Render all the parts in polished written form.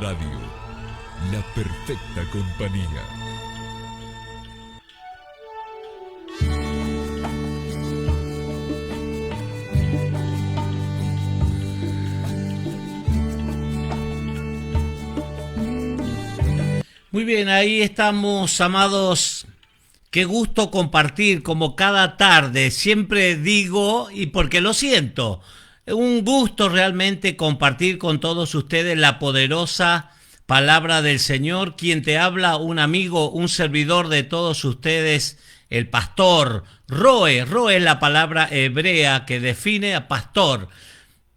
Radio, la perfecta compañía. Muy bien, ahí estamos, amados. Qué gusto compartir como cada tarde. Siempre digo, y porque lo siento, un gusto realmente compartir con todos ustedes la poderosa palabra del Señor. Quien te habla, un amigo, un servidor de todos ustedes, el pastor Roe. Roe es la palabra hebrea que define a pastor.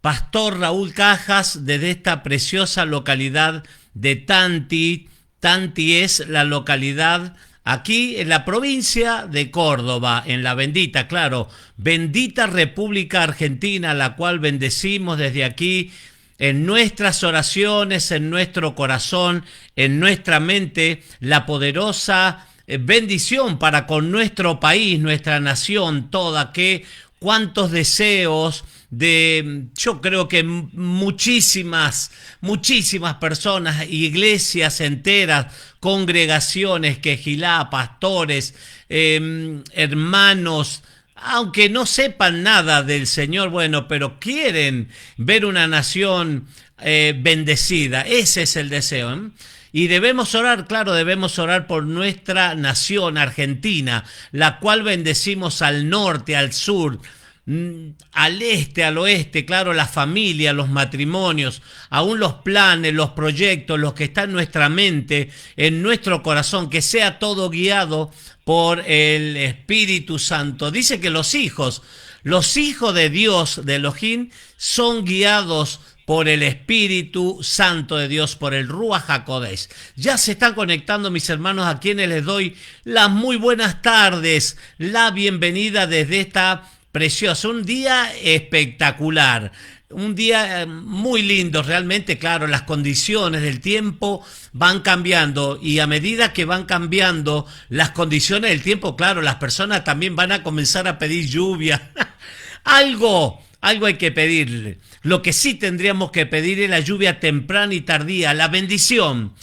Pastor Raúl Cajas, desde esta preciosa localidad de Tanti. Tanti es la localidad aquí en la provincia de Córdoba, en la bendita, claro, bendita República Argentina, la cual bendecimos desde aquí en nuestras oraciones, en nuestro corazón, en nuestra mente, la poderosa bendición para con nuestro país, nuestra nación toda, que cuántos deseos yo creo que muchísimas personas, iglesias enteras, congregaciones, quejilá, pastores, hermanos, aunque no sepan nada del Señor, bueno, pero quieren ver una nación bendecida. Ese es el deseo, ¿eh? Y debemos orar, claro, debemos orar por nuestra nación Argentina, la cual bendecimos al norte, al sur, al este, al oeste, claro, la familia, los matrimonios, aún los planes, los proyectos, los que están en nuestra mente, en nuestro corazón, que sea todo guiado por el Espíritu Santo. Dice que los hijos de Dios, de Elohim, son guiados por el Espíritu Santo de Dios, por el Ruach HaKodesh. Ya se están conectando mis hermanos, a quienes les doy las muy buenas tardes, la bienvenida desde esta preciosa, un día espectacular, un día muy lindo realmente. Claro, las condiciones del tiempo van cambiando, y a medida que van cambiando las condiciones del tiempo, claro, las personas también van a comenzar a pedir lluvia. Algo hay que pedirle. Lo que sí tendríamos que pedir es la lluvia temprana y tardía, la bendición,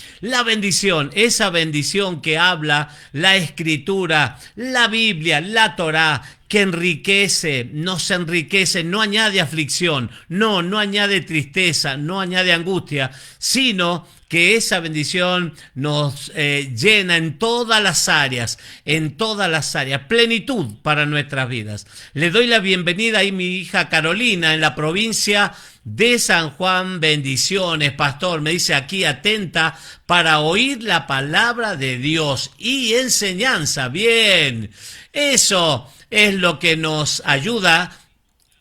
esa bendición que habla la Escritura, la Biblia, la Torá, que enriquece, nos enriquece, no añade aflicción, no añade tristeza, no añade angustia, sino que esa bendición nos llena en todas las áreas, plenitud para nuestras vidas. Le doy la bienvenida ahí mi hija Carolina en la provincia de San Juan. Bendiciones, pastor, me dice aquí atenta para oír la palabra de Dios y enseñanza. Bien, eso es lo que nos ayuda.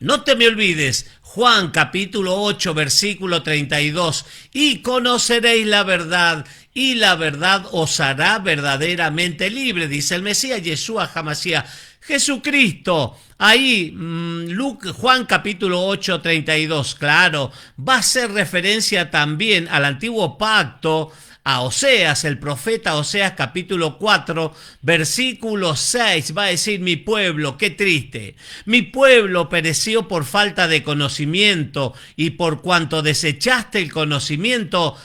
No te me olvides, Juan capítulo 8, versículo 32, y conoceréis la verdad, y la verdad os hará verdaderamente libre, dice el Mesías, Yeshua HaMashiach, Jesucristo. Ahí, Juan capítulo 8, 32, claro, va a hacer referencia también al antiguo pacto, a Oseas, el profeta Oseas capítulo 4, versículo 6, va a decir: mi pueblo, qué triste, mi pueblo pereció por falta de conocimiento, y por cuanto desechaste el conocimiento,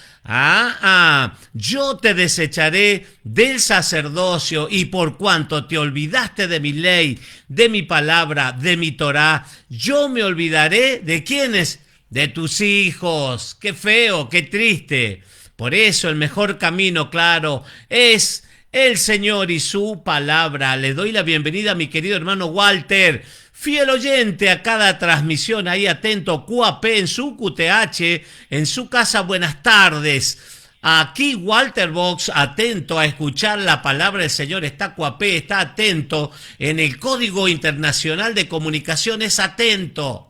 yo te desecharé del sacerdocio, y por cuanto te olvidaste de mi ley, de mi palabra, de mi Torá, yo me olvidaré de ¿quiénes? De tus hijos. Qué feo, qué triste. Por eso el mejor camino, claro, es el Señor y su palabra. Le doy la bienvenida a mi querido hermano Walter, fiel oyente a cada transmisión, ahí atento, QAP en su QTH, en su casa. Buenas tardes. Aquí Walter Box, atento a escuchar la palabra del Señor. Está QAP, está atento en el Código Internacional de Comunicaciones, atento,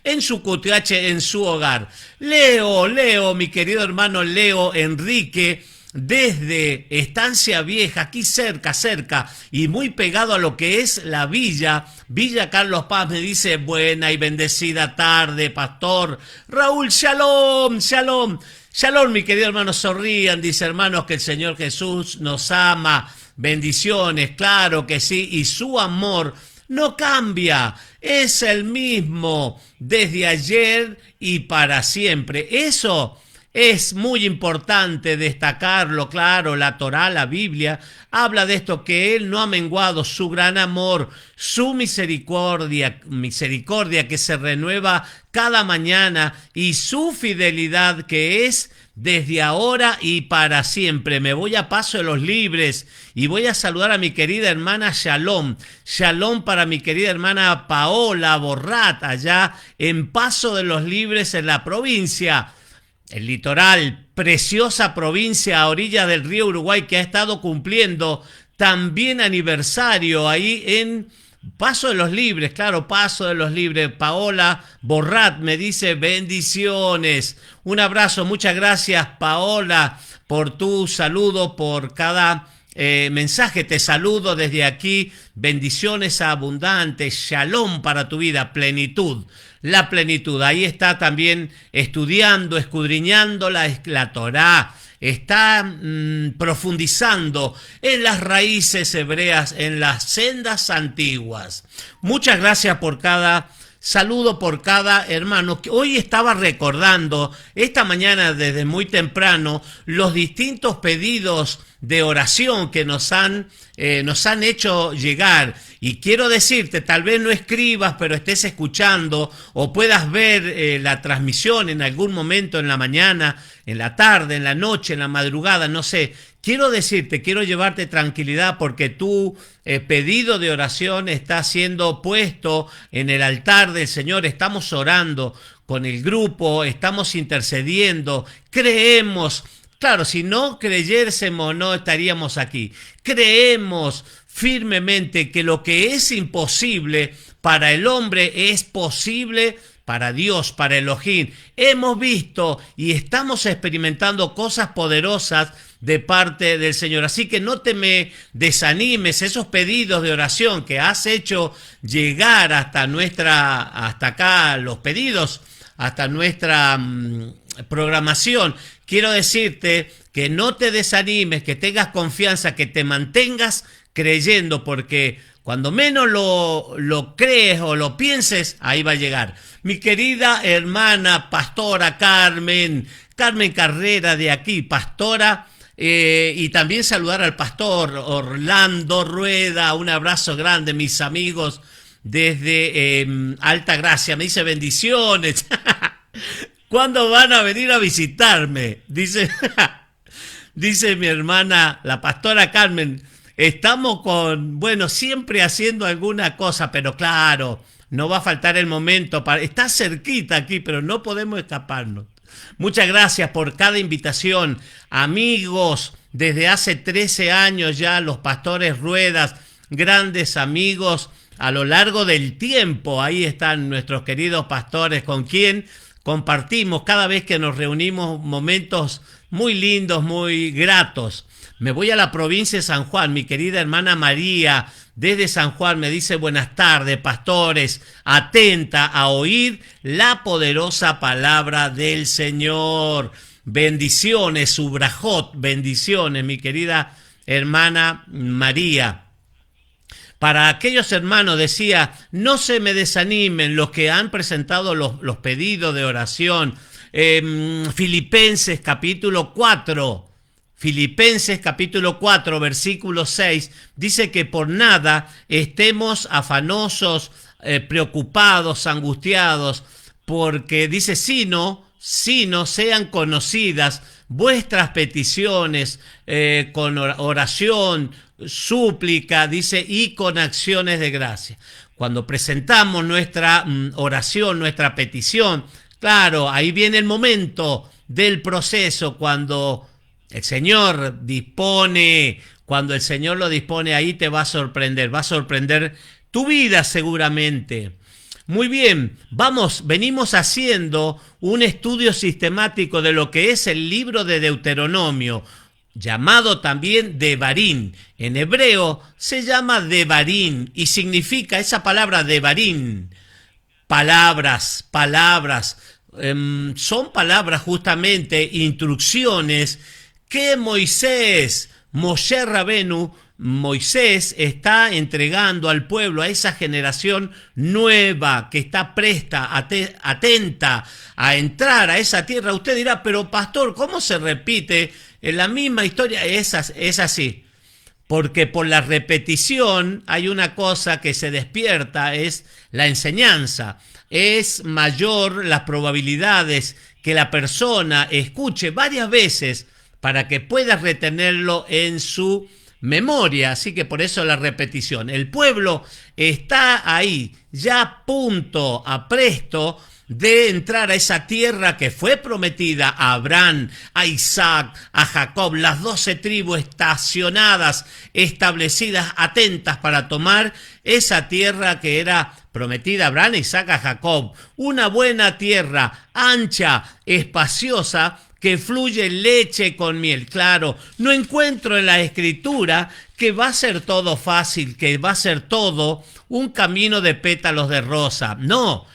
en su QTH, en su hogar. Leo, mi querido hermano Leo Enrique, desde Estancia Vieja, aquí cerca, y muy pegado a lo que es la Villa Carlos Paz, me dice: buena y bendecida tarde, pastor Raúl. Shalom, mi querido hermano. Sonrían, dice: hermanos, que el Señor Jesús nos ama. Bendiciones, claro que sí, y su amor no cambia, es el mismo desde ayer y para siempre. Eso Es muy importante destacarlo, claro, la Torá, la Biblia, habla de esto, que Él no ha menguado su gran amor, su misericordia que se renueva cada mañana y su fidelidad que es desde ahora y para siempre. Me voy a Paso de los Libres y voy a saludar a mi querida hermana Shalom. Shalom para mi querida hermana Paola Borrat, allá en Paso de los Libres en la provincia. El litoral, preciosa provincia a orillas del río Uruguay, que ha estado cumpliendo también aniversario ahí en Paso de los Libres, claro, Paso de los Libres. Paola Borrat me dice bendiciones. Un abrazo, muchas gracias Paola por tu saludo, por cada mensaje. Te saludo desde aquí, bendiciones abundantes, shalom para tu vida, plenitud. La plenitud, ahí está también estudiando, escudriñando la Torá, está profundizando en las raíces hebreas, en las sendas antiguas. Muchas gracias por cada saludo, por cada hermano. Hoy estaba recordando, esta mañana desde muy temprano, los distintos pedidos de oración que nos han hecho llegar. Y quiero decirte, tal vez no escribas, pero estés escuchando o puedas ver la transmisión en algún momento en la mañana, en la tarde, en la noche, en la madrugada, no sé. Quiero decirte, quiero llevarte tranquilidad porque tu pedido de oración está siendo puesto en el altar del Señor. Estamos orando con el grupo, estamos intercediendo, creemos. Claro, si no creyésemos no estaríamos aquí. Creemos firmemente que lo que es imposible para el hombre es posible para Dios, para Elohim. Hemos visto y estamos experimentando cosas poderosas de parte del Señor. Así que no te me desanimes, esos pedidos de oración que has hecho llegar hasta acá, los pedidos, hasta nuestra programación. Quiero decirte que no te desanimes, que tengas confianza, que te mantengas creyendo, porque cuando menos lo crees o lo pienses, ahí va a llegar. Mi querida hermana pastora Carmen Carrera de aquí, pastora, y también saludar al pastor Orlando Rueda, un abrazo grande, mis amigos desde Alta Gracia, me dice bendiciones. ¿Cuándo van a venir a visitarme? Dice mi hermana, la pastora Carmen. Estamos siempre haciendo alguna cosa, pero claro, no va a faltar el momento. Está cerquita aquí, pero no podemos escaparnos. Muchas gracias por cada invitación. Amigos, desde hace 13 años ya, los pastores Ruedas, grandes amigos a lo largo del tiempo. Ahí están nuestros queridos pastores con quien compartimos cada vez que nos reunimos momentos muy lindos, muy gratos. Me voy a la provincia de San Juan. Mi querida hermana María desde San Juan me dice buenas tardes, pastores, atenta a oír la poderosa palabra del Señor. Bendiciones, Subrajot, bendiciones, mi querida hermana María. Para aquellos hermanos decía, no se me desanimen los que han presentado los pedidos de oración. Filipenses capítulo 4. Filipenses capítulo 4, versículo 6, dice que por nada estemos afanosos, preocupados, angustiados, porque dice, sino sean conocidas vuestras peticiones con oración, súplica, dice, y con acciones de gracia. Cuando presentamos nuestra oración, nuestra petición, claro, ahí viene el momento del proceso, cuando el Señor cuando el Señor lo dispone, ahí te va a sorprender tu vida seguramente. Muy bien, venimos haciendo un estudio sistemático de lo que es el libro de Deuteronomio, llamado también Devarim. En hebreo se llama Devarim y significa esa palabra Devarim, palabras, son palabras justamente, instrucciones que Moshe Rabenu Moisés está entregando al pueblo, a esa generación nueva que está presta, atenta a entrar a esa tierra. Usted dirá, pero pastor, ¿cómo se repite en la misma historia? Es así, porque por la repetición hay una cosa que se despierta, es la enseñanza. Es mayor las probabilidades que la persona escuche varias veces para que pueda retenerlo en su memoria, así que por eso la repetición. El pueblo está ahí, ya a punto, a presto de entrar a esa tierra que fue prometida a Abraham, a Isaac, a Jacob, las 12 tribus estacionadas, establecidas, atentas para tomar esa tierra que era prometida a Abraham, Isaac, a Jacob. Una buena tierra, ancha, espaciosa, que fluye leche con miel. Claro, no encuentro en la Escritura que va a ser todo fácil, que va a ser todo un camino de pétalos de rosa. No,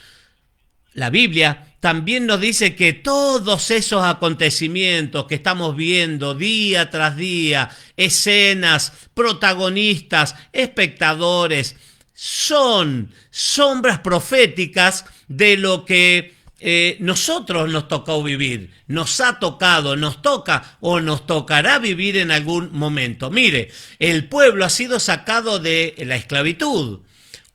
la Biblia también nos dice que todos esos acontecimientos que estamos viendo día tras día, escenas, protagonistas, espectadores, son sombras proféticas de lo que nosotros nos tocó vivir, nos ha tocado, nos toca o nos tocará vivir en algún momento. Mire, el pueblo ha sido sacado de la esclavitud,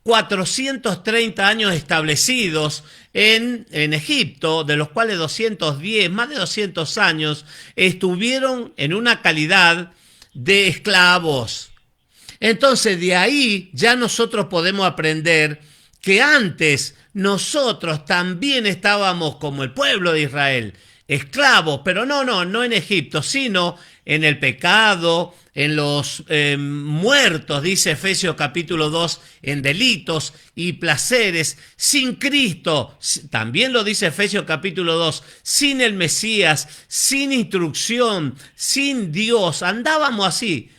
430 años establecidos en Egipto, de los cuales 210, más de 200 años, estuvieron en una calidad de esclavos. Entonces de ahí ya nosotros podemos aprender que antes nosotros también estábamos como el pueblo de Israel, esclavos, pero no en Egipto, sino en el pecado, en los muertos, dice Efesios capítulo 2, en delitos y placeres, sin Cristo, también lo dice Efesios capítulo 2, sin el Mesías, sin instrucción, sin Dios, andábamos así.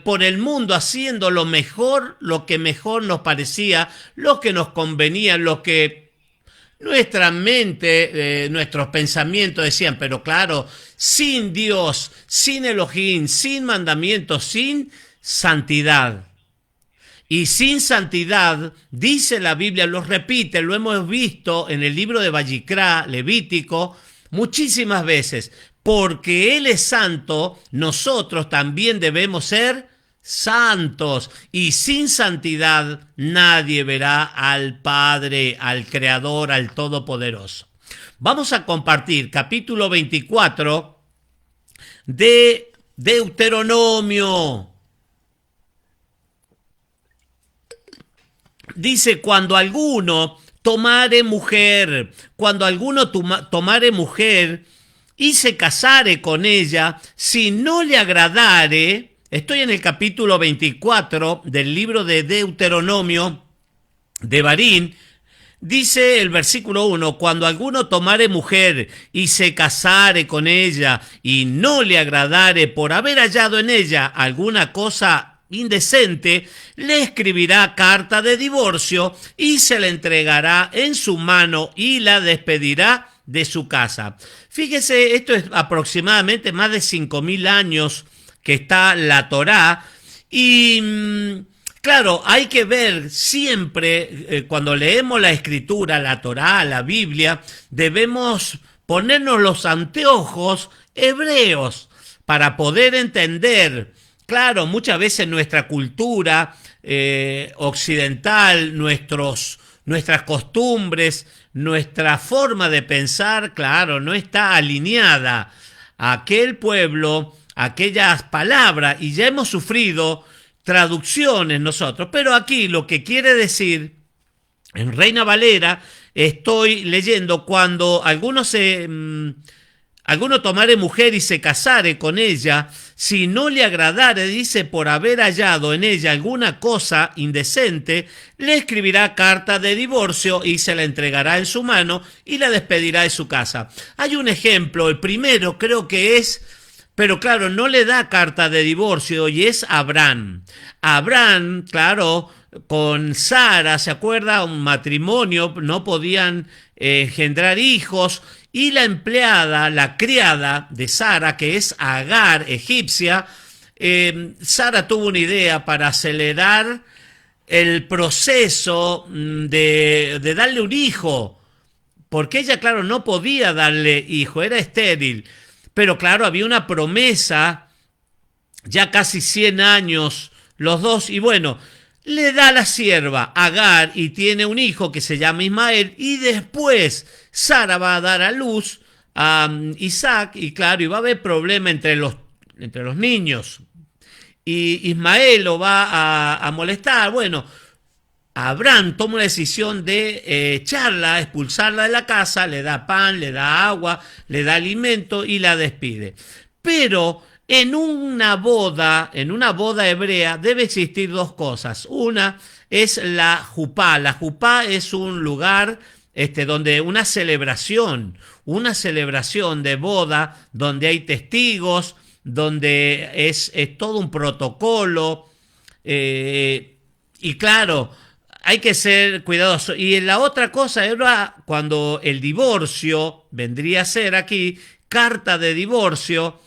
Por el mundo haciendo lo mejor, lo que mejor nos parecía, lo que nos convenía, lo que nuestra mente, nuestros pensamientos decían, pero claro, sin Dios, sin Elohim, sin mandamientos, sin santidad. Y sin santidad, dice la Biblia, lo repite, lo hemos visto en el libro de Vallicrá, Levítico, muchísimas veces. Porque Él es santo, nosotros también debemos ser santos. Y sin santidad nadie verá al Padre, al Creador, al Todopoderoso. Vamos a compartir capítulo 24 de Deuteronomio. Dice, cuando alguno tomare mujer, y se casare con ella, si no le agradare, estoy en el capítulo 24 del libro de Deuteronomio de Barín, dice el versículo 1, cuando alguno tomare mujer y se casare con ella y no le agradare por haber hallado en ella alguna cosa indecente, le escribirá carta de divorcio y se la entregará en su mano y la despedirá de su casa. Fíjese, esto es aproximadamente más de 5.000 años que está la Torá y claro, hay que ver siempre, cuando leemos la Escritura, la Torá, la Biblia, debemos ponernos los anteojos hebreos para poder entender. Claro, muchas veces nuestra cultura occidental, nuestras costumbres, nuestra forma de pensar, claro, no está alineada a aquel pueblo, a aquellas palabras, y ya hemos sufrido traducciones nosotros. Pero aquí lo que quiere decir, en Reina Valera, estoy leyendo, cuando alguno tomare mujer y se casare con ella, si no le agradare, dice, por haber hallado en ella alguna cosa indecente, le escribirá carta de divorcio y se la entregará en su mano y la despedirá de su casa. Hay un ejemplo, el primero creo que es, pero claro, no le da carta de divorcio y es Abraham. Abraham, claro, con Sara, ¿se acuerda? Un matrimonio, no podían engendrar hijos. Y la empleada, la criada de Sara, que es Agar, egipcia, Sara tuvo una idea para acelerar el proceso de darle un hijo, porque ella, claro, no podía darle hijo, era estéril, pero claro, había una promesa, ya casi 100 años los dos, y bueno, le da la sierva Agar y tiene un hijo que se llama Ismael, y después Sara va a dar a luz a Isaac, y claro, y va a haber problema entre los niños, y Ismael lo va a molestar. Bueno, Abraham toma una decisión de echarla, expulsarla de la casa, le da pan, le da agua, le da alimento y la despide. Pero en una boda hebrea debe existir dos cosas. Una es la jupá. La jupá es un lugar donde una celebración de boda, donde hay testigos, donde es todo un protocolo, y claro, hay que ser cuidadoso. Y la otra cosa era cuando el divorcio, vendría a ser aquí, carta de divorcio,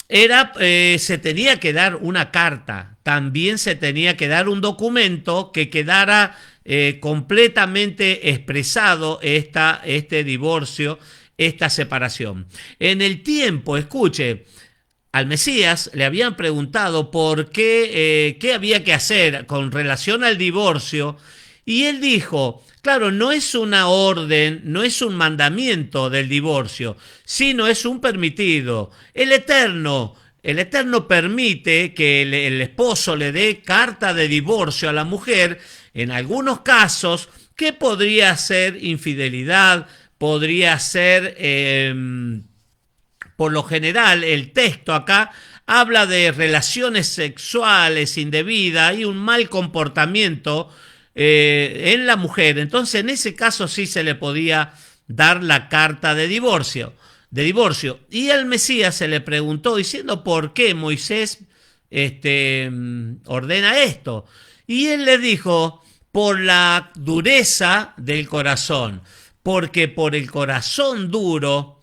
se tenía que dar una carta, también se tenía que dar un documento que quedara completamente expresado este divorcio, esta separación. En el tiempo, escuche, al Mesías le habían preguntado por qué había que hacer con relación al divorcio, y él dijo, claro, no es una orden, no es un mandamiento del divorcio, sino es un permitido. El Eterno permite que el esposo le dé carta de divorcio a la mujer en algunos casos, que podría ser infidelidad, podría ser... por lo general, el texto acá habla de relaciones sexuales indebidas y un mal comportamiento en la mujer. Entonces, en ese caso sí se le podía dar la carta de divorcio. Y al Mesías se le preguntó diciendo por qué Moisés ordena esto. Y él le dijo, por la dureza del corazón, porque por el corazón duro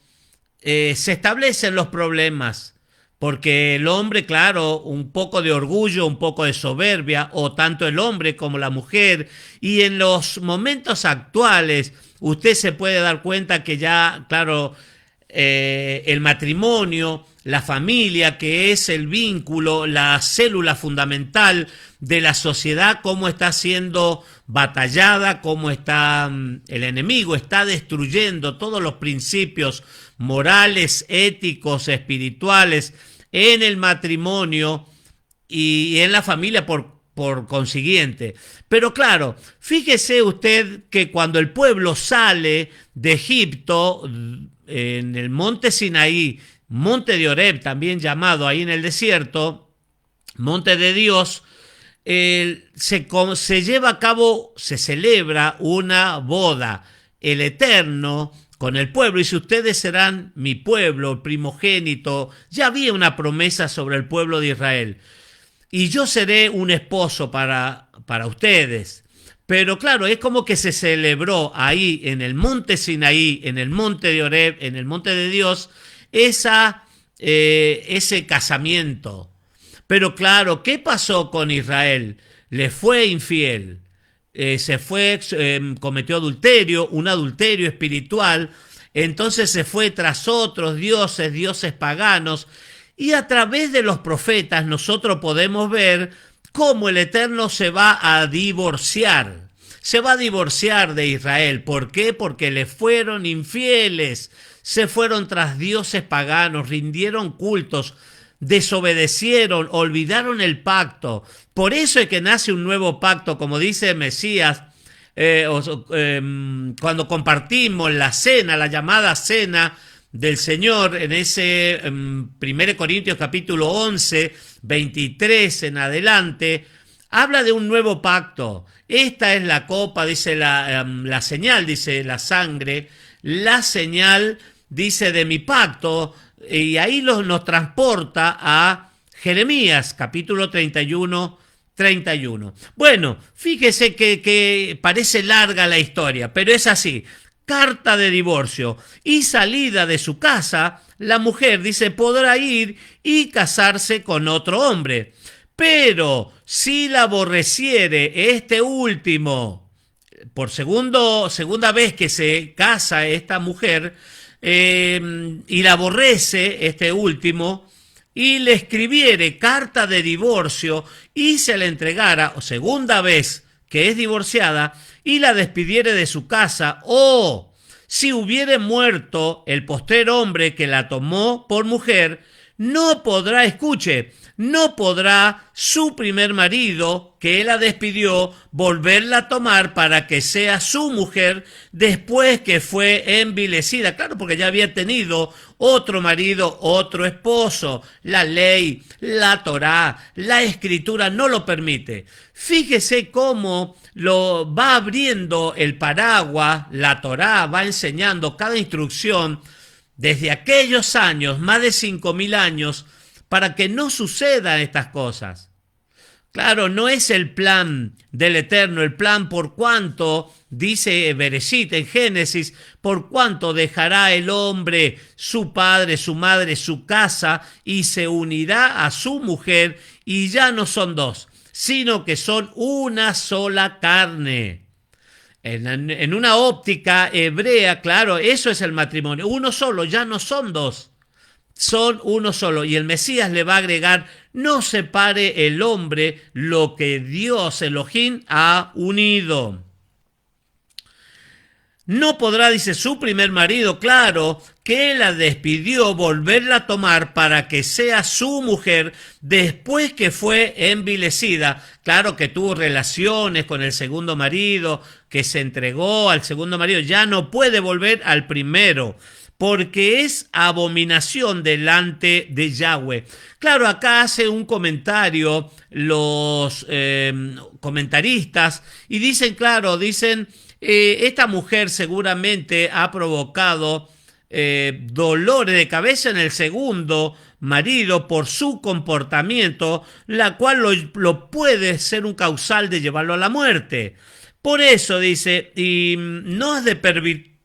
se establecen los problemas, porque el hombre, claro, un poco de orgullo, un poco de soberbia, o tanto el hombre como la mujer, y en los momentos actuales usted se puede dar cuenta que ya, claro, el matrimonio, la familia, que es el vínculo, la célula fundamental de la sociedad, cómo está siendo batallada, cómo está el enemigo está destruyendo todos los principios morales, éticos, espirituales en el matrimonio y en la familia por consiguiente. Pero claro, fíjese usted que cuando el pueblo sale de Egipto, en el monte Sinaí, monte de Oreb, también llamado ahí en el desierto, monte de Dios, se lleva a cabo, se celebra una boda, el Eterno con el pueblo, y si ustedes serán mi pueblo, el primogénito, ya había una promesa sobre el pueblo de Israel, y yo seré un esposo para ustedes. Pero claro, es como que se celebró ahí en el monte Sinaí, en el monte de Oreb, en el monte de Dios, ese casamiento. Pero claro, ¿qué pasó con Israel? Le fue infiel, cometió adulterio, un adulterio espiritual, entonces se fue tras otros dioses paganos, y a través de los profetas nosotros podemos ver cómo el Eterno se va a divorciar de Israel. ¿Por qué? Porque le fueron infieles, se fueron tras dioses paganos, rindieron cultos, desobedecieron, olvidaron el pacto. Por eso es que nace un nuevo pacto, como dice Mesías, cuando compartimos la cena, la llamada cena del Señor, en ese 1 Corintios capítulo 11, 23 en adelante, habla de un nuevo pacto. Esta es la copa, dice la señal, dice la sangre, la señal, dice, de mi pacto, y ahí nos transporta a Jeremías capítulo 31. Bueno, fíjese que parece larga la historia, pero es así. carta de divorcio y salida de su casa, la mujer, dice, podrá ir y casarse con otro hombre. Pero si la aborreciere este último, por segunda vez que se casa esta mujer, y la aborrece este último, y le escribiere carta de divorcio y se la entregara, o segunda vez que es divorciada, y la despidiere de su casa, o si hubiere muerto el postrer hombre que la tomó por mujer, no podrá, escuche, no podrá su primer marido, que la despidió, volverla a tomar para que sea su mujer después que fue envilecida. Claro, porque ya había tenido otro marido, otro esposo. La ley, la Torá, la escritura no lo permite. Fíjese cómo lo va abriendo el paraguas, la Torá va enseñando cada instrucción desde aquellos años, más de 5.000 años, para que no sucedan estas cosas. Claro, no es el plan del Eterno, el plan por cuanto, dice Bereshit en Génesis, por cuanto dejará el hombre su padre, su madre, su casa, y se unirá a su mujer, y ya no son dos, sino que son una sola carne. En una óptica hebrea, claro, eso es el matrimonio, uno solo, ya no son dos. Son uno solo, y el Mesías le va a agregar, no separe el hombre lo que Dios Elohim ha unido. No podrá, dice, su primer marido, claro, que la despidió, volverla a tomar para que sea su mujer después que fue envilecida. Claro que tuvo relaciones con el segundo marido, que se entregó al segundo marido, ya no puede volver al primero, porque es abominación delante de Yahweh. Claro, acá hace un comentario los comentaristas y dicen, claro, esta mujer seguramente ha provocado dolores de cabeza en el segundo marido por su comportamiento, la cual lo puede ser un causal de llevarlo a la muerte. Por eso dice, y no has de permitir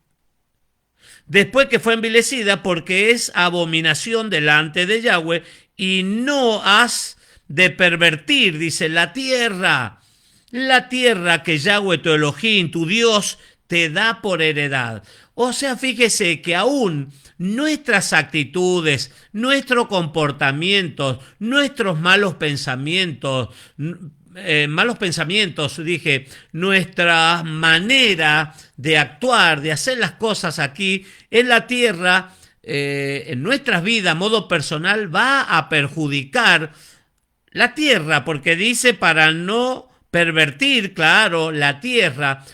después que fue envilecida, porque es abominación delante de Yahweh, y no has de pervertir, dice, la tierra que Yahweh tu Elohim, tu Dios, te da por heredad. O sea, fíjese que aún nuestras actitudes, nuestro comportamiento, nuestros malos pensamientos, nuestra manera de actuar, de hacer las cosas aquí en la tierra, en nuestras vidas, a modo personal, va a perjudicar la tierra, porque dice para no pervertir, claro, la tierra.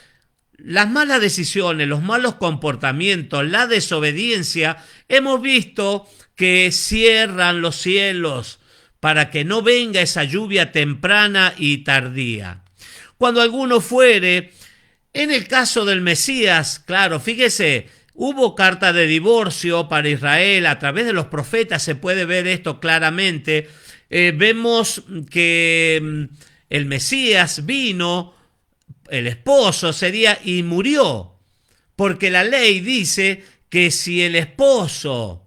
Las malas decisiones, los malos comportamientos, la desobediencia, hemos visto que cierran los cielos para que no venga esa lluvia temprana y tardía. Cuando alguno fuere, en el caso del Mesías, claro, fíjese, hubo carta de divorcio para Israel, a través de los profetas se puede ver esto claramente. Vemos que el Mesías vino, el esposo sería, y murió, porque la ley dice que si el esposo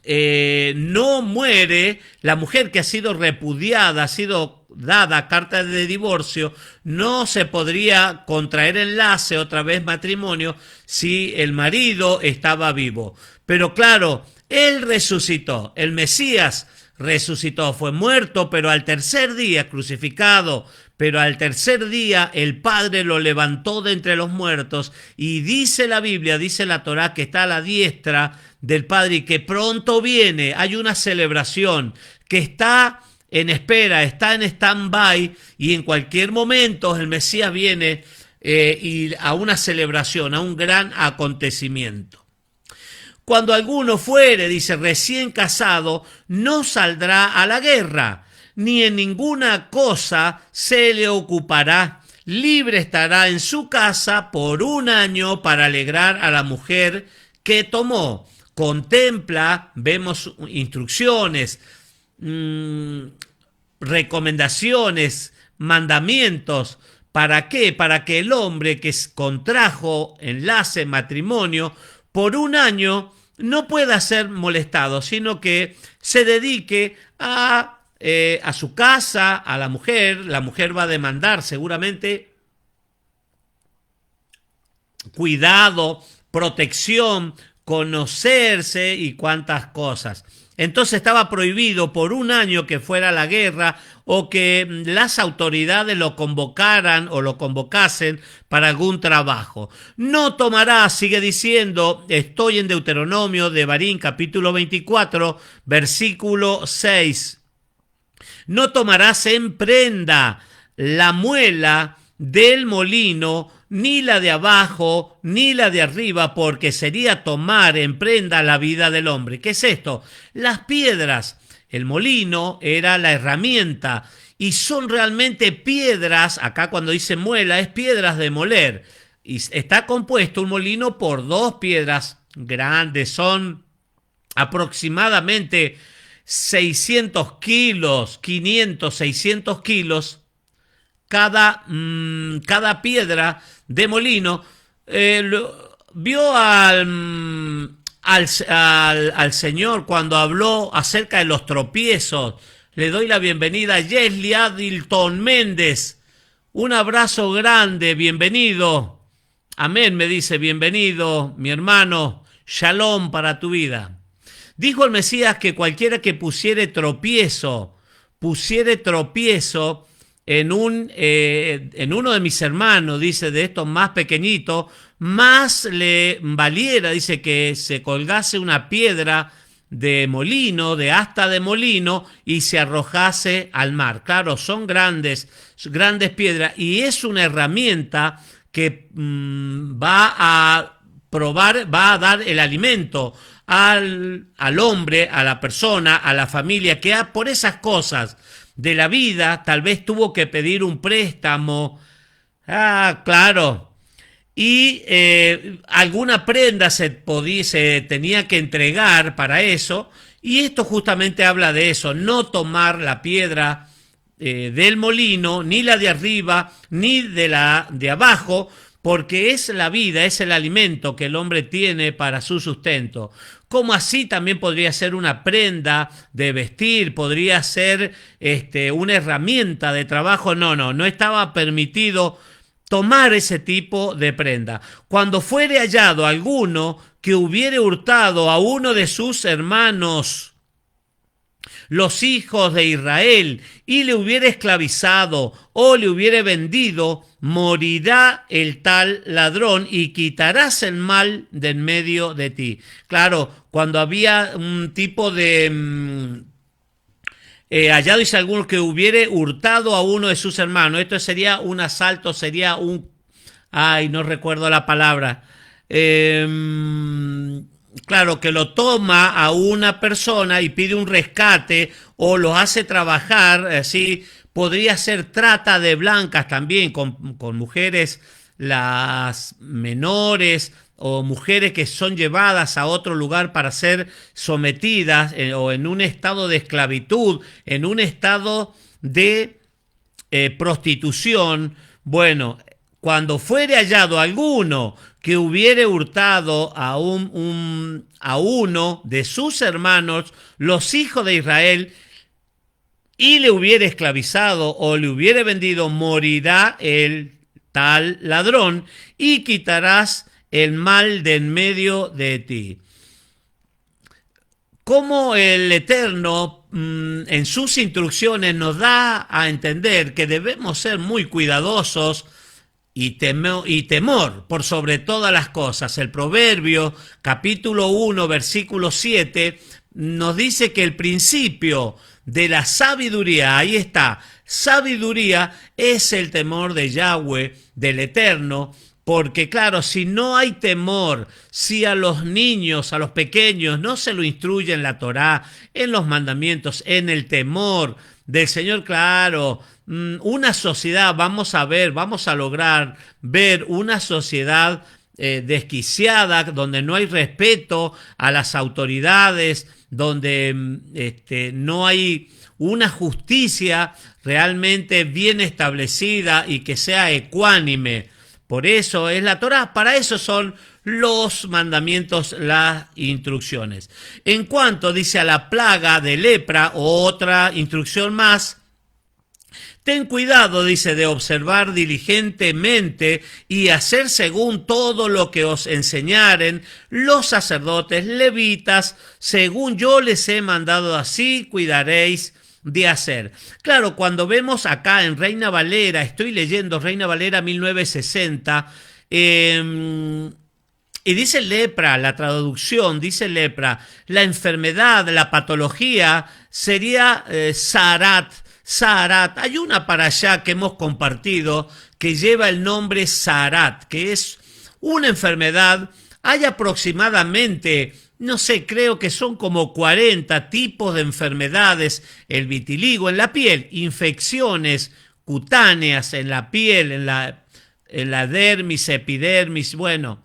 no muere, la mujer que ha sido repudiada, ha sido dada carta de divorcio, no se podría contraer enlace, otra vez matrimonio, si el marido estaba vivo. Pero claro, él resucitó, el Mesías resucitó, fue muerto, pero al tercer día crucificado, pero al tercer día el Padre lo levantó de entre los muertos, y dice la Biblia, dice la Torá, que está a la diestra del Padre y que pronto viene. Hay una celebración que está en espera, está en stand-by, y en cualquier momento el Mesías viene y a una celebración, a un gran acontecimiento. Cuando alguno fuere, dice, recién casado, no saldrá a la guerra, ni en ninguna cosa se le ocupará. Libre estará en su casa por 1 año para alegrar a la mujer que tomó. Contempla, vemos instrucciones, recomendaciones, mandamientos ¿Para qué? Para que el hombre que contrajo enlace, matrimonio, por un año no pueda ser molestado, sino que se dedique a su casa, a la mujer va a demandar seguramente cuidado, protección, conocerse y cuantas cosas. Entonces estaba prohibido por un año que fuera a la guerra o que las autoridades lo convocaran o lo convocasen para algún trabajo. No tomará, sigue diciendo, estoy en Deuteronomio de Barín, capítulo 24, versículo 6. No tomarás en prenda la muela del molino, ni la de abajo, ni la de arriba, porque sería tomar en prenda la vida del hombre. ¿Qué es esto? Las piedras. El molino era la herramienta y son realmente piedras, acá cuando dice muela, es piedras de moler. Y está compuesto un molino por dos piedras grandes, son aproximadamente 600 kilos, 500, 600 kilos. Cada piedra de molino. Vio al Señor cuando habló acerca de los tropiezos. Le doy la bienvenida a Yesli Adilton Méndez. Un abrazo grande, bienvenido. Amén, me dice, bienvenido, mi hermano. Shalom para tu vida. Dijo el Mesías que cualquiera que pusiere tropiezo en uno de mis hermanos, dice, de estos más pequeñitos, más le valiera, dice, que se colgase una piedra de molino, de asta de molino, y se arrojase al mar. Claro, son grandes piedras, y es una herramienta que va a dar el alimento al hombre, a la persona, a la familia, que por esas cosas de la vida tal vez tuvo que pedir un préstamo. Claro. Y alguna prenda se tenía que entregar para eso. Y esto justamente habla de eso, no tomar la piedra del molino, ni la de arriba, ni de la de abajo, porque es la vida, es el alimento que el hombre tiene para su sustento. Como así también podría ser una prenda de vestir, podría ser una herramienta de trabajo. No estaba permitido tomar ese tipo de prenda. Cuando fuere hallado alguno que hubiere hurtado a uno de sus hermanos, los hijos de Israel, y le hubiere esclavizado o le hubiere vendido, morirá el tal ladrón y quitarás el mal de en medio de ti. Claro, cuando había un tipo de hallado, dice alguno, que hubiere hurtado a uno de sus hermanos, esto sería un asalto, sería no recuerdo la palabra, claro, que lo toma a una persona y pide un rescate o lo hace trabajar, así podría ser trata de blancas también con mujeres, las menores o mujeres que son llevadas a otro lugar para ser sometidas o en un estado de esclavitud, en un estado de prostitución. Bueno, cuando fuere hallado alguno que hubiere hurtado a uno de sus hermanos, los hijos de Israel, y le hubiere esclavizado o le hubiere vendido, morirá el tal ladrón y quitarás el mal de en medio de ti. Como el Eterno en sus instrucciones nos da a entender que debemos ser muy cuidadosos y temor por sobre todas las cosas. El Proverbio, capítulo 1, versículo 7, nos dice que el principio de la sabiduría, ahí está, sabiduría es el temor de Yahweh, del Eterno, porque claro, si no hay temor, si a los niños, a los pequeños, no se lo instruye en la Torá, en los mandamientos, en el temor del Señor, claro, una sociedad, vamos a lograr ver una sociedad desquiciada, donde no hay respeto a las autoridades, donde no hay una justicia realmente bien establecida y que sea ecuánime. Por eso es la Torá, para eso son los mandamientos, las instrucciones. En cuanto dice a la plaga de lepra, otra instrucción más, ten cuidado, dice, de observar diligentemente y hacer según todo lo que os enseñaren los sacerdotes levitas, según yo les he mandado, así cuidaréis de hacer. Claro, cuando vemos acá en Reina Valera, estoy leyendo Reina Valera 1960, y dice lepra, la traducción dice lepra, la enfermedad, la patología sería Sarat. Sarat, hay una para allá que hemos compartido que lleva el nombre Sarat, que es una enfermedad. Hay aproximadamente, no sé, creo que son como 40 tipos de enfermedades, el vitiligo en la piel, infecciones cutáneas en la piel, en la dermis, epidermis, bueno.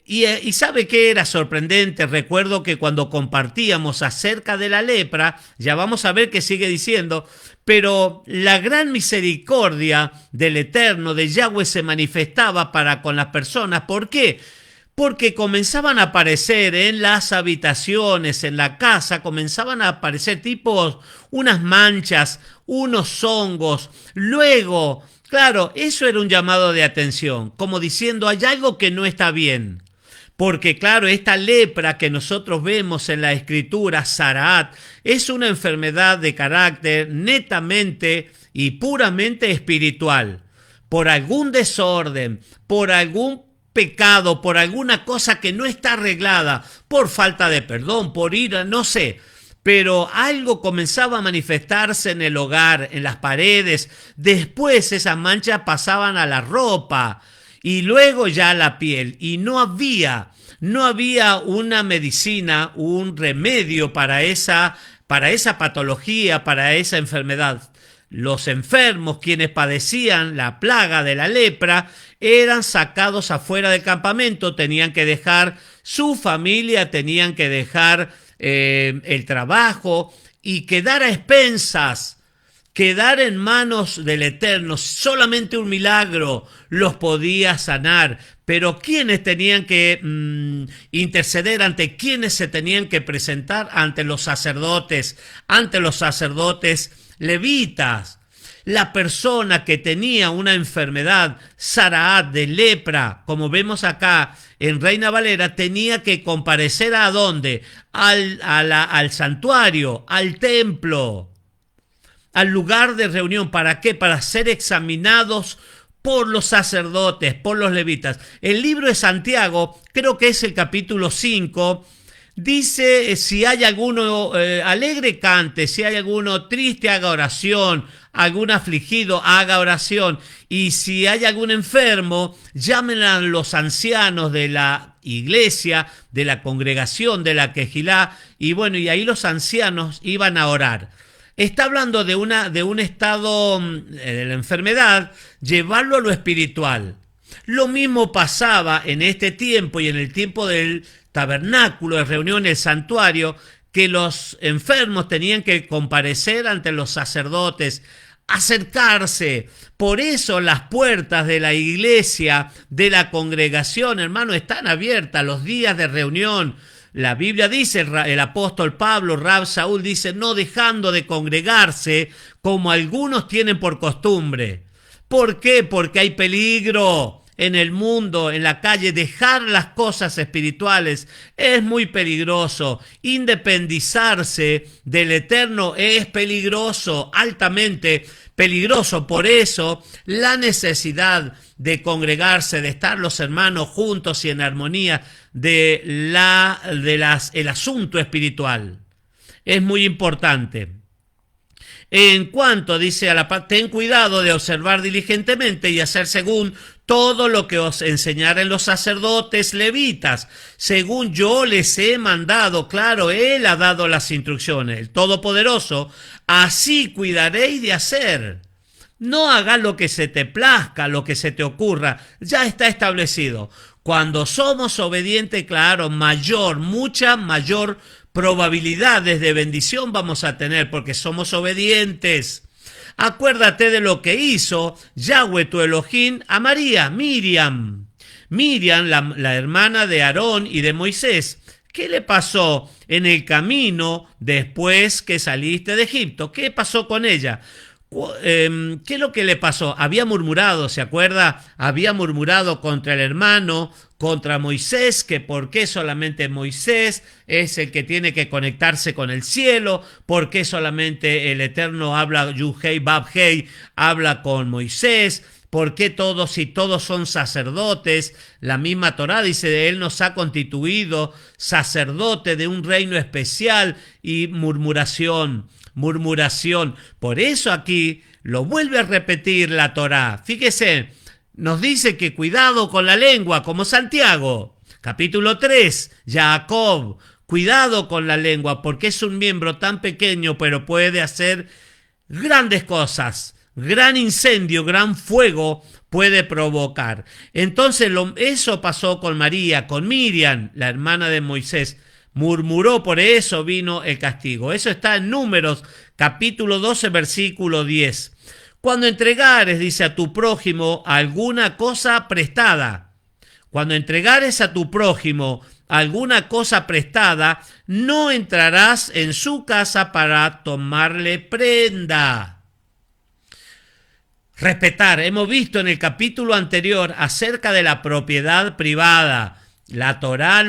Y sabe qué era sorprendente. Recuerdo que cuando compartíamos acerca de la lepra, ya vamos a ver qué sigue diciendo, pero la gran misericordia del Eterno, de Yahweh, se manifestaba para con las personas. ¿Por qué? Porque comenzaban a aparecer en las habitaciones, en la casa, comenzaban a aparecer tipos, unas manchas, unos hongos. Luego, claro, eso era un llamado de atención, como diciendo, hay algo que no está bien. Porque claro, esta lepra que nosotros vemos en la escritura, Saraat, es una enfermedad de carácter netamente y puramente espiritual. Por algún desorden, por algún pecado, por alguna cosa que no está arreglada, por falta de perdón, por ira, no sé. Pero algo comenzaba a manifestarse en el hogar, en las paredes. Después esas manchas pasaban a la ropa y luego ya a la piel. Y no había una medicina, un remedio para esa patología, para esa enfermedad. Los enfermos, quienes padecían la plaga de la lepra, eran sacados afuera del campamento, tenían que dejar su familia, tenían que dejar el trabajo y quedar a expensas, quedar en manos del Eterno. Solamente un milagro los podía sanar. Pero ¿quiénes tenían que interceder? ¿Ante quiénes se tenían que presentar? Ante los sacerdotes levitas. La persona que tenía una enfermedad, Saraat, de lepra, como vemos acá en Reina Valera, tenía que comparecer ¿a dónde? Al santuario, al templo, al lugar de reunión. ¿Para qué? Para ser examinados por los sacerdotes, por los levitas. El libro de Santiago, creo que es el capítulo 5, dice, si hay alguno alegre, cante, si hay alguno triste, haga oración, algún afligido, haga oración, y si hay algún enfermo, llamen a los ancianos de la iglesia, de la congregación, de la quejilá, y bueno, y ahí los ancianos iban a orar. Está hablando de un estado de la enfermedad, llevarlo a lo espiritual. Lo mismo pasaba en este tiempo y en el tiempo del tabernáculo de reunión, el santuario, que los enfermos tenían que comparecer ante los sacerdotes, acercarse. Por eso las puertas de la iglesia, de la congregación, hermano, están abiertas los días de reunión. La Biblia dice, el apóstol Pablo, Rab Saúl dice, no dejando de congregarse como algunos tienen por costumbre. ¿Por qué? Porque hay peligro en el mundo, en la calle. Dejar las cosas espirituales es muy peligroso. Independizarse del Eterno es peligroso, altamente peligroso. Por eso la necesidad de congregarse, de estar los hermanos juntos y en armonía el asunto espiritual es muy importante. En cuanto dice a la paz, ten cuidado de observar diligentemente y hacer según todo lo que os enseñaren los sacerdotes levitas, según yo les he mandado. Claro, Él ha dado las instrucciones, el Todopoderoso, así cuidaréis de hacer. No hagas lo que se te plazca, lo que se te ocurra, ya está establecido. Cuando somos obedientes, claro, mucha mayor probabilidades de bendición vamos a tener porque somos obedientes. Acuérdate de lo que hizo Yahweh tu Elohim a María, Miriam. Miriam, la hermana de Aarón y de Moisés. ¿Qué le pasó en el camino después que saliste de Egipto? ¿Qué pasó con ella? ¿Qué es lo que le pasó? Había murmurado, ¿se acuerda? Había murmurado contra el hermano, contra Moisés, que por qué solamente Moisés es el que tiene que conectarse con el cielo, por qué solamente el Eterno habla, Yud-Hei, Bab-Hei, habla con Moisés, por qué todos, si todos son sacerdotes. La misma Torá dice, Él nos ha constituido sacerdote de un reino especial, y murmuración. Por eso aquí lo vuelve a repetir la Torá. Fíjese, nos dice que cuidado con la lengua, como Santiago. Capítulo 3, Jacob, cuidado con la lengua, porque es un miembro tan pequeño, pero puede hacer grandes cosas. Gran incendio, gran fuego puede provocar. Entonces eso pasó con María, con Miriam, la hermana de Moisés. Murmuró, por eso vino el castigo. Eso está en Números, capítulo 12, versículo 10. Cuando entregares, dice, a tu prójimo alguna cosa prestada. Cuando entregares a tu prójimo alguna cosa prestada, no entrarás en su casa para tomarle prenda. Respetar. Hemos visto en el capítulo anterior acerca de la propiedad privada. La Torá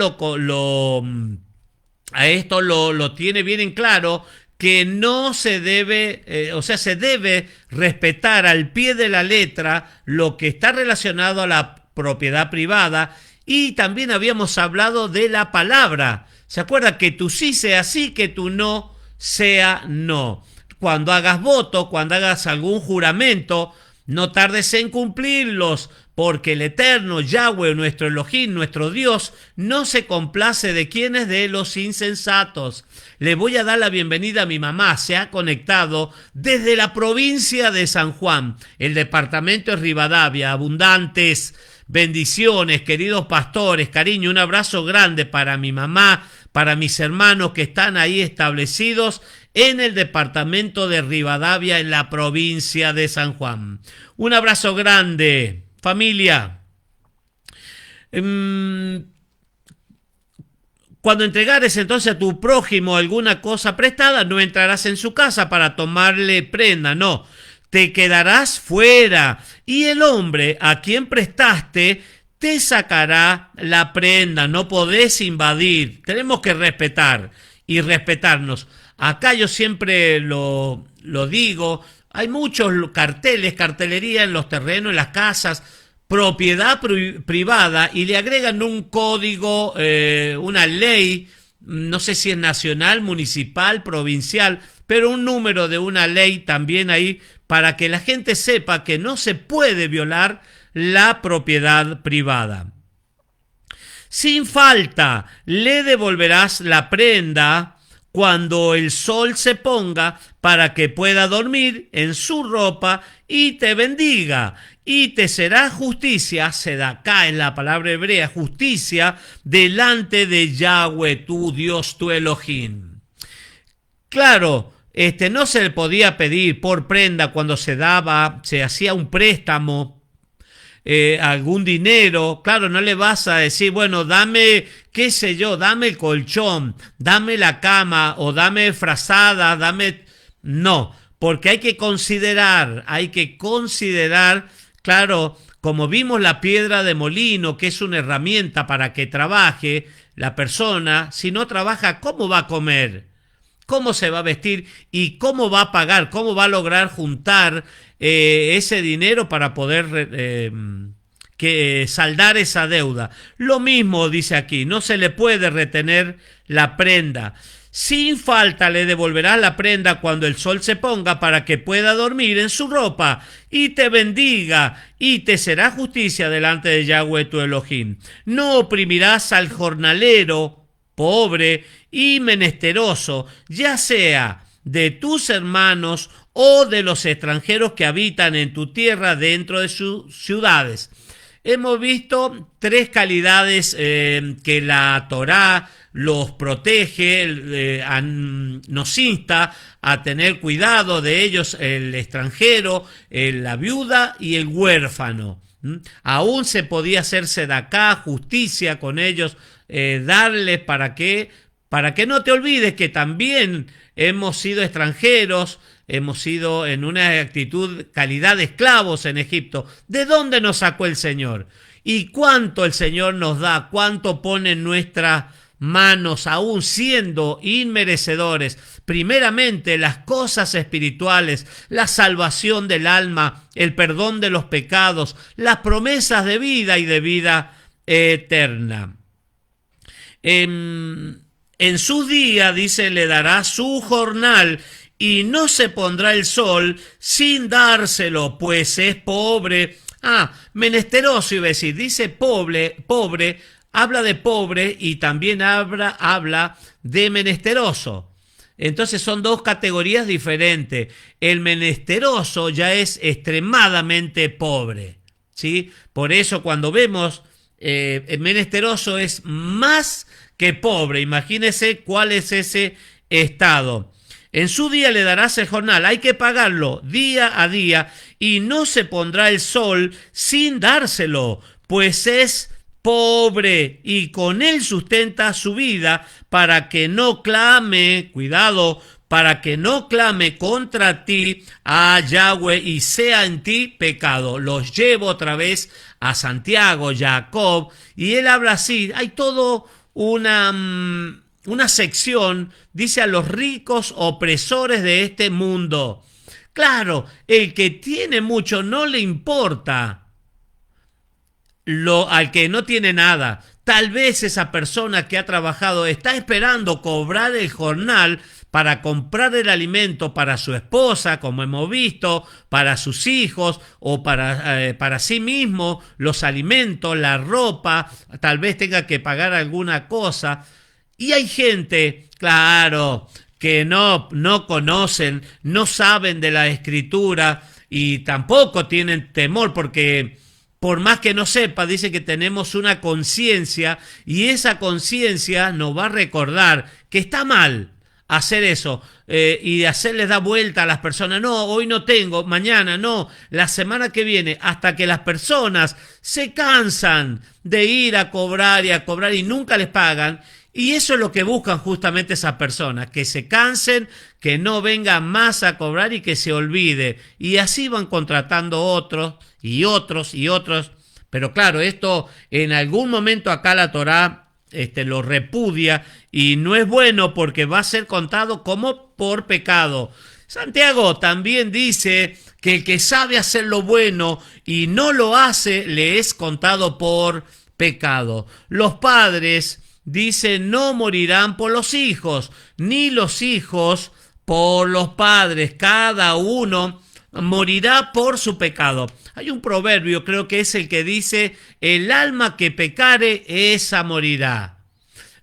a esto lo tiene bien en claro, que no se debe, se debe respetar al pie de la letra lo que está relacionado a la propiedad privada. Y también habíamos hablado de la palabra. ¿Se acuerda? Que tu sí sea sí, que tu no sea no. Cuando hagas voto, cuando hagas algún juramento, no tardes en cumplirlos, porque el Eterno, Yahweh, nuestro Elohim, nuestro Dios, no se complace de quienes de los insensatos. Le voy a dar la bienvenida a mi mamá, se ha conectado desde la provincia de San Juan, el departamento de Rivadavia. Abundantes bendiciones, queridos pastores, cariño, un abrazo grande para mi mamá, para mis hermanos que están ahí establecidos en el departamento de Rivadavia, en la provincia de San Juan. Un abrazo grande, familia. Cuando entregares entonces a tu prójimo alguna cosa prestada, no entrarás en su casa para tomarle prenda, no, te quedarás fuera, y el hombre a quien prestaste te sacará la prenda. No podés invadir, tenemos que respetar y respetarnos. Acá yo siempre lo digo, hay muchos carteles, cartelería en los terrenos, en las casas, propiedad privada, y le agregan un código, una ley, no sé si es nacional, municipal, provincial, pero un número de una ley también ahí, para que la gente sepa que no se puede violar la propiedad privada. Sin falta le devolverás la prenda cuando el sol se ponga, para que pueda dormir en su ropa y te bendiga, y te será justicia, se da acá en la palabra hebrea, justicia, delante de Yahweh, tu Dios, tu Elohim. Claro, no se le podía pedir por prenda cuando se hacía un préstamo, algún dinero. Claro, no le vas a decir, bueno, dame, qué sé yo, dame el colchón, dame la cama, o dame frazada, dame... No, porque hay que considerar, claro, como vimos la piedra de molino, que es una herramienta para que trabaje la persona. Si no trabaja, ¿cómo va a comer? ¿Cómo se va a vestir? ¿Y cómo va a pagar? ¿Cómo va a lograr juntar ese dinero para poder saldar esa deuda? Lo mismo dice aquí, no se le puede retener la prenda. Sin falta le devolverás la prenda cuando el sol se ponga, para que pueda dormir en su ropa y te bendiga, y te será justicia delante de Yahweh tu Elohim. No oprimirás al jornalero, pobre y menesteroso, ya sea de tus hermanos o de los extranjeros que habitan en tu tierra dentro de sus ciudades. Hemos visto tres calidades que la Torá los protege, nos insta a tener cuidado de ellos, el extranjero, la viuda y el huérfano. Aún se podía hacer sedacá, justicia con ellos, darles para que no te olvides que también hemos sido extranjeros, hemos sido en una actitud, calidad de esclavos en Egipto. ¿De dónde nos sacó el Señor? ¿Y cuánto el Señor nos da? ¿Cuánto pone en nuestras manos, aún siendo inmerecedores? Primeramente, las cosas espirituales, la salvación del alma, el perdón de los pecados, las promesas de vida y de vida eterna. En su día, dice, le dará su jornal y no se pondrá el sol sin dárselo, pues es pobre. Menesteroso iba a decir, dice pobre, habla de pobre y también habla de menesteroso. Entonces son dos categorías diferentes. El menesteroso ya es extremadamente pobre, ¿sí? Por eso cuando vemos el menesteroso es más que pobre. Imagínese cuál es ese estado. En su día le darás el jornal, hay que pagarlo día a día, y no se pondrá el sol sin dárselo, pues es pobre y con él sustenta su vida, para que no clame, cuidado, para que no clame contra ti a Yahweh y sea en ti pecado. Los llevo otra vez a Santiago, Jacob, y él habla así, hay todo una sección, dice, a los ricos opresores de este mundo. Claro, el que tiene mucho no le importa al que no tiene nada. Tal vez esa persona que ha trabajado está esperando cobrar el jornal para comprar el alimento para su esposa, como hemos visto, para sus hijos o para sí mismo, los alimentos, la ropa, tal vez tenga que pagar alguna cosa. Y hay gente, claro, que no conocen, no saben de la Escritura y tampoco tienen temor, porque por más que no sepa, dice que tenemos una conciencia y esa conciencia nos va a recordar que está mal hacer eso y hacerles dar vuelta a las personas. No, hoy no tengo, mañana no, la semana que viene, hasta que las personas se cansan de ir a cobrar y nunca les pagan. Y eso es lo que buscan justamente esas personas, que se cansen, que no vengan más a cobrar y que se olvide. Y así van contratando otros y otros y otros. Pero claro, esto en algún momento acá la Torá lo repudia y no es bueno, porque va a ser contado como por pecado. Santiago también dice que el que sabe hacer lo bueno y no lo hace, le es contado por pecado. Los padres, dice, no morirán por los hijos, ni los hijos por los padres. Cada uno morirá por su pecado. Hay un proverbio, creo que es el que dice, el alma que pecare, esa morirá.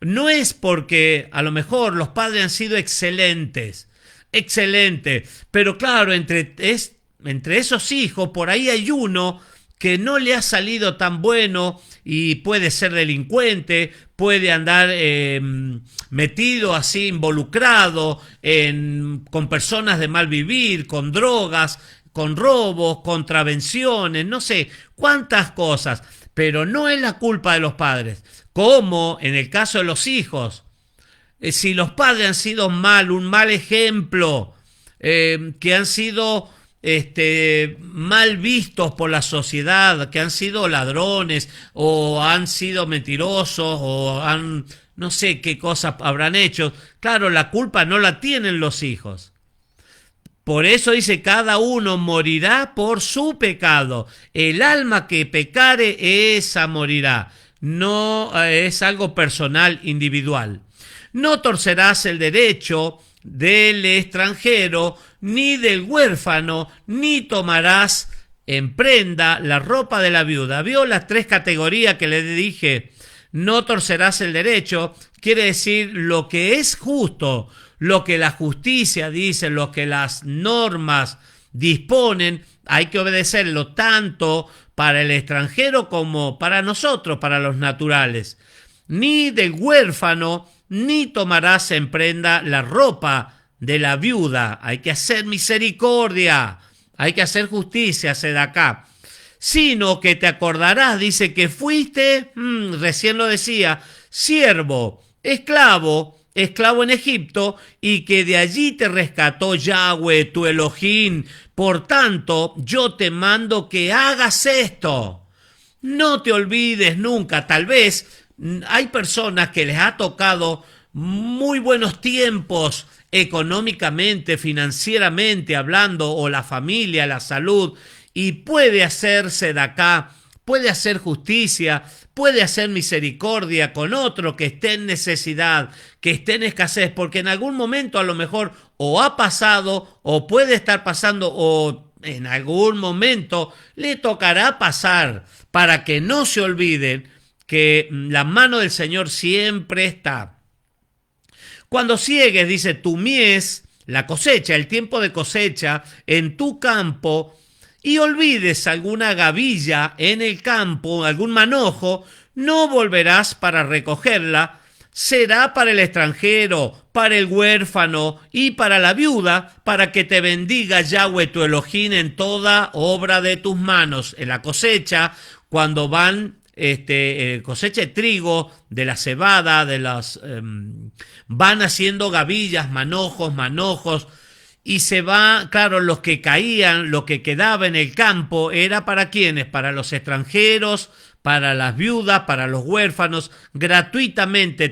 No es porque a lo mejor los padres han sido excelentes, pero claro, entre esos hijos, por ahí hay uno que no le ha salido tan bueno y puede ser delincuente, puede andar metido así, involucrado con personas de mal vivir, con drogas, con robos, contravenciones, no sé cuántas cosas, pero no es la culpa de los padres, como en el caso de los hijos. Si los padres han sido un mal ejemplo, que han sido mal vistos por la sociedad, que han sido ladrones o han sido mentirosos o no sé qué cosas habrán hecho, claro, la culpa no la tienen los hijos. Por eso dice, cada uno morirá por su pecado. El alma que pecare, esa morirá. No es algo personal, individual. No torcerás el derecho del extranjero, ni del huérfano, ni tomarás en prenda la ropa de la viuda. ¿Vio las tres categorías que le dije? No torcerás el derecho, quiere decir lo que es justo, lo que la justicia dice, lo que las normas disponen, hay que obedecerlo tanto para el extranjero como para nosotros, para los naturales. Ni del huérfano, ni tomarás en prenda la ropa de la viuda. Hay que hacer misericordia, hay que hacer justicia, sedacá. Sino que te acordarás, dice, que fuiste, recién lo decía, siervo, esclavo en Egipto, y que de allí te rescató Yahweh, tu Elohim. Por tanto, yo te mando que hagas esto. No te olvides nunca. Tal vez hay personas que les ha tocado muy buenos tiempos económicamente, financieramente hablando, o la familia, la salud, y puede hacerse de acá, puede hacer justicia, puede hacer misericordia con otro que esté en necesidad, que esté en escasez, porque en algún momento a lo mejor o ha pasado, o puede estar pasando, o en algún momento le tocará pasar, para que no se olviden que la mano del Señor siempre está. Cuando ciegues, dice, tu mies, la cosecha, el tiempo de cosecha en tu campo, y olvides alguna gavilla en el campo, algún manojo, no volverás para recogerla. Será para el extranjero, para el huérfano y para la viuda, para que te bendiga Yahweh tu Elohim en toda obra de tus manos. En la cosecha, cuando van cosecha de trigo, de la cebada, van haciendo gavillas, manojos, y se va, claro, los que caían, lo que quedaba en el campo, ¿era para quiénes? Para los extranjeros, para las viudas, para los huérfanos, gratuitamente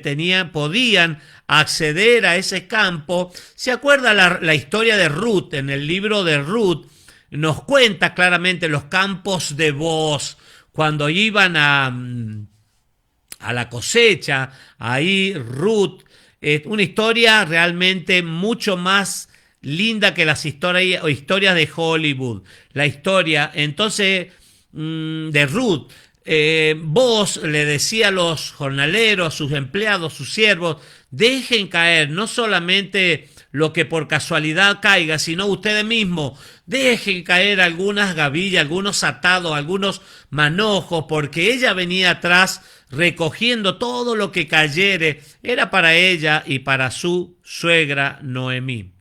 podían acceder a ese campo. ¿Se acuerda la historia de Ruth? En el libro de Ruth nos cuenta claramente los campos de Booz, cuando iban a la cosecha, ahí Ruth, una historia realmente mucho más linda que las historias de Hollywood. La historia, entonces, de Ruth, Booz le decía a los jornaleros, a sus empleados, sus siervos, dejen caer no solamente lo que por casualidad caiga, sino ustedes mismos, dejen caer algunas gavillas, algunos atados, algunos manojos, porque ella venía atrás recogiendo todo lo que cayere, era para ella y para su suegra Noemí.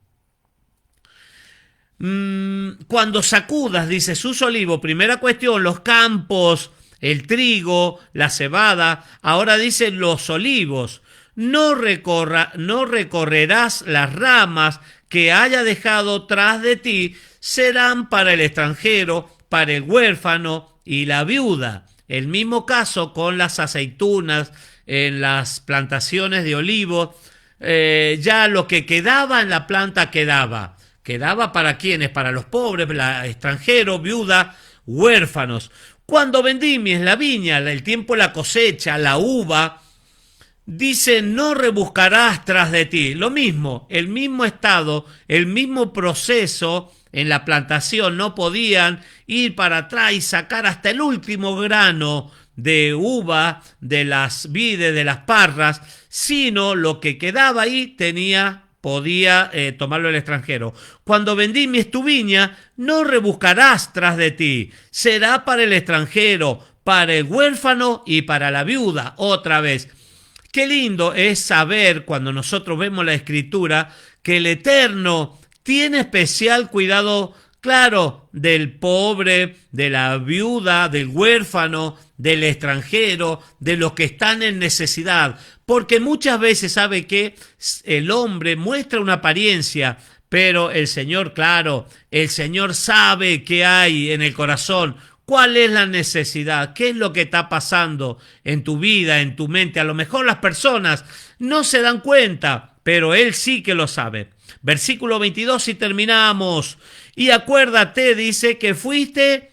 Cuando sacudas, dice, sus olivos, primera cuestión, los campos, el trigo, la cebada, ahora dice los olivos, no recorrerás las ramas que haya dejado tras de ti, serán para el extranjero, para el huérfano y la viuda. El mismo caso con las aceitunas en las plantaciones de olivos, ya lo que quedaba en la planta quedaba para quienes, para los pobres, extranjeros, viuda, huérfanos. Cuando vendimies la viña, el tiempo de la cosecha, la uva, dice, no rebuscarás tras de ti. Lo mismo, el mismo estado, el mismo proceso en la plantación. No podían ir para atrás y sacar hasta el último grano de uva de las vides, de las parras, sino lo que quedaba ahí podía tomarlo el extranjero. Cuando vendimies tu viña, no rebuscarás tras de ti. Será para el extranjero, para el huérfano y para la viuda. Otra vez. Qué lindo es saber, cuando nosotros vemos la Escritura, que el Eterno tiene especial cuidado, claro, del pobre, de la viuda, del huérfano, del extranjero, de los que están en necesidad. Porque muchas veces sabe que el hombre muestra una apariencia, pero el Señor, claro, el Señor sabe qué hay en el corazón. ¿Cuál es la necesidad? ¿Qué es lo que está pasando en tu vida, en tu mente? A lo mejor las personas no se dan cuenta, pero Él sí que lo sabe. Versículo 22 y terminamos. Y acuérdate, dice, que fuiste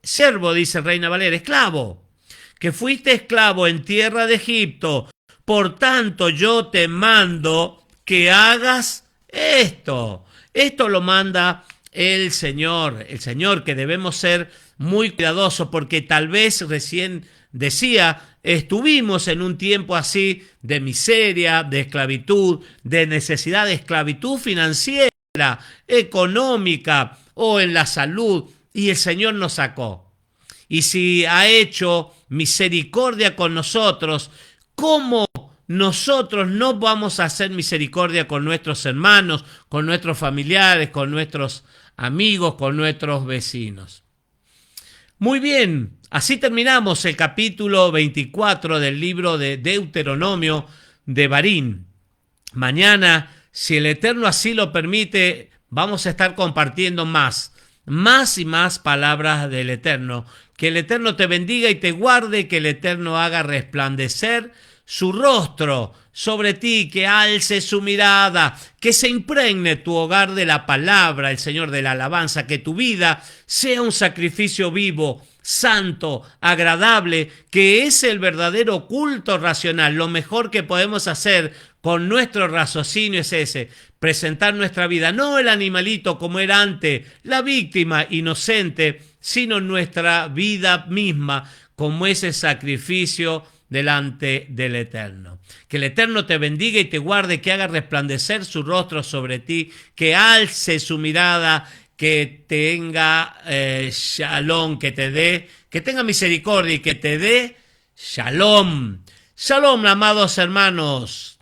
siervo, dice Reina Valera, esclavo. Que fuiste esclavo en tierra de Egipto. Por tanto, yo te mando que hagas esto. Esto lo manda el Señor que debemos ser muy cuidadosos, porque tal vez recién decía, estuvimos en un tiempo así de miseria, de esclavitud, de necesidad, de esclavitud financiera, económica o en la salud, y el Señor nos sacó. Y si ha hecho misericordia con nosotros, ¿cómo nosotros no vamos a hacer misericordia con nuestros hermanos, con nuestros familiares, con nuestros amigos, con nuestros vecinos. Muy bien, así terminamos el capítulo 24 del libro de Deuteronomio de Barín. Mañana, si el Eterno así lo permite, vamos a estar compartiendo más y más palabras del Eterno. Que el Eterno te bendiga y te guarde, que el Eterno haga resplandecer su rostro sobre ti, que alce su mirada, que se impregne tu hogar de la palabra, el Señor, de la alabanza, que tu vida sea un sacrificio vivo, santo, agradable, que es el verdadero culto racional. Lo mejor que podemos hacer con nuestro raciocinio es ese, presentar nuestra vida, no el animalito como era antes, la víctima inocente, sino nuestra vida misma como ese sacrificio delante del Eterno. Que el Eterno te bendiga y te guarde, que haga resplandecer su rostro sobre ti, que alce su mirada, que tenga shalom, que tenga misericordia y que te dé shalom. Shalom, amados hermanos.